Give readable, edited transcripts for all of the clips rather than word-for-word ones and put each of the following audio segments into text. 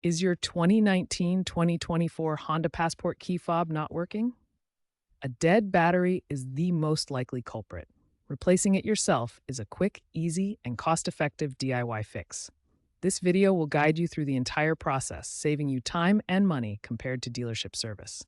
Is your 2019-2024 Honda Passport key fob not working? A dead battery is the most likely culprit. Replacing it yourself is a quick, easy, and cost-effective DIY fix. This video will guide you through the entire process, saving you time and money compared to dealership service.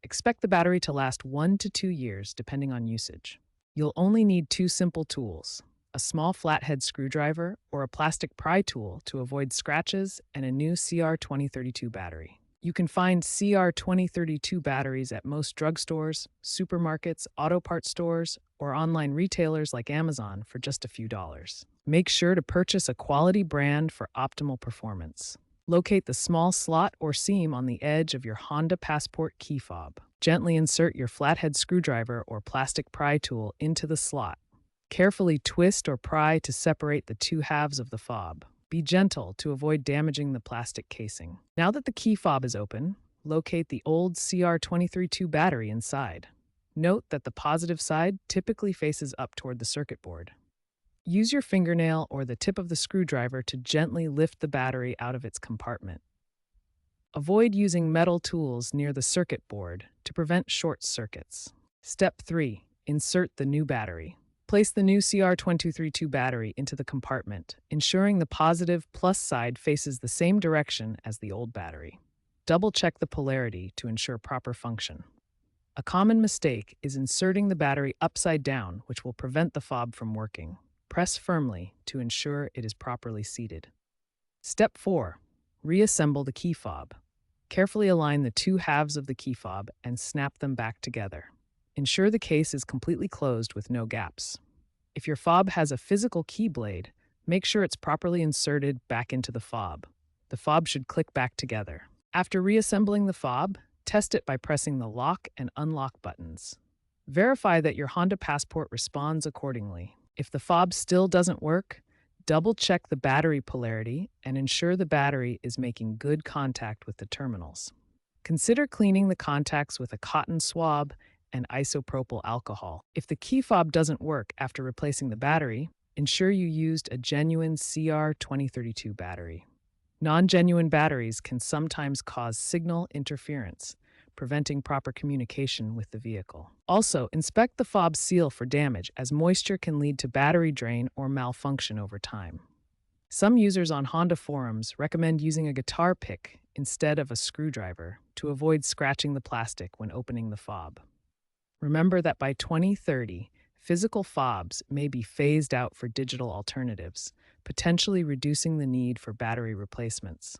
Expect the battery to last 1 to 2 years, depending on usage. You'll only need two simple tools: a small flathead screwdriver or a plastic pry tool to avoid scratches, and a new CR2032 battery. You can find CR2032 batteries at most drugstores, supermarkets, auto parts stores, or online retailers like Amazon for just a few dollars. Make sure to purchase a quality brand for optimal performance. Locate the small slot or seam on the edge of your Honda Passport key fob. Gently insert your flathead screwdriver or plastic pry tool into the slot. Carefully twist or pry to separate the two halves of the fob. Be gentle to avoid damaging the plastic casing. Now that the key fob is open, locate the old CR232 battery inside. Note that the positive side typically faces up toward the circuit board. Use your fingernail or the tip of the screwdriver to gently lift the battery out of its compartment. Avoid using metal tools near the circuit board to prevent short circuits. Step 3. Insert the new battery. Place the new CR232 battery into the compartment, ensuring the positive plus side faces the same direction as the old battery. Double-check the polarity to ensure proper function. A common mistake is inserting the battery upside down, which will prevent the fob from working. Press firmly to ensure it is properly seated. Step 4. Reassemble the key fob. Carefully align the two halves of the key fob and snap them back together. Ensure the case is completely closed with no gaps. If your fob has a physical key blade, make sure it's properly inserted back into the fob. The fob should click back together. After reassembling the fob, test it by pressing the lock and unlock buttons. Verify that your Honda Passport responds accordingly. If the fob still doesn't work, double-check the battery polarity and ensure the battery is making good contact with the terminals. Consider cleaning the contacts with a cotton swab and isopropyl alcohol. If the key fob doesn't work after replacing the battery, ensure you used a genuine CR2032 battery. Non-genuine batteries can sometimes cause signal interference, preventing proper communication with the vehicle. Also, inspect the fob seal for damage, as moisture can lead to battery drain or malfunction over time. Some users on Honda forums recommend using a guitar pick instead of a screwdriver to avoid scratching the plastic when opening the fob. Remember that by 2030, physical fobs may be phased out for digital alternatives, potentially reducing the need for battery replacements.